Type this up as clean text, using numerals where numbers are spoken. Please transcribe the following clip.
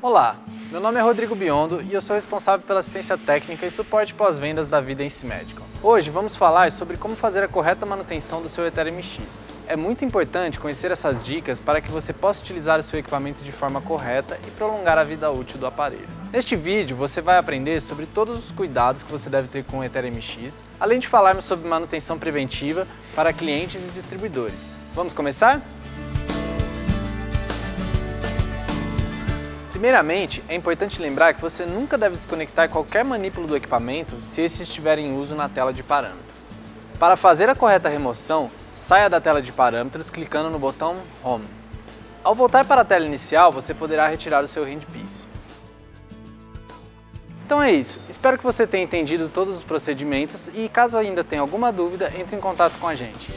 Olá, meu nome é Rodrigo Biondo e eu sou responsável pela assistência técnica e suporte pós-vendas da Vidence Medical. Hoje vamos falar sobre como fazer a correta manutenção do seu Ethereum MX. É muito importante conhecer essas dicas para que você possa utilizar o seu equipamento de forma correta e prolongar a vida útil do aparelho. Neste vídeo você vai aprender sobre todos os cuidados que você deve ter com o Ethereum MX, além de falarmos sobre manutenção preventiva para clientes e distribuidores. Vamos começar? Primeiramente, é importante lembrar que você nunca deve desconectar qualquer manípulo do equipamento se esse estiver em uso na tela de parâmetros. Para fazer a correta remoção, saia da tela de parâmetros clicando no botão Home. Ao voltar para a tela inicial, você poderá retirar o seu handpiece. Então é isso, espero que você tenha entendido todos os procedimentos e caso ainda tenha alguma dúvida, entre em contato com a gente.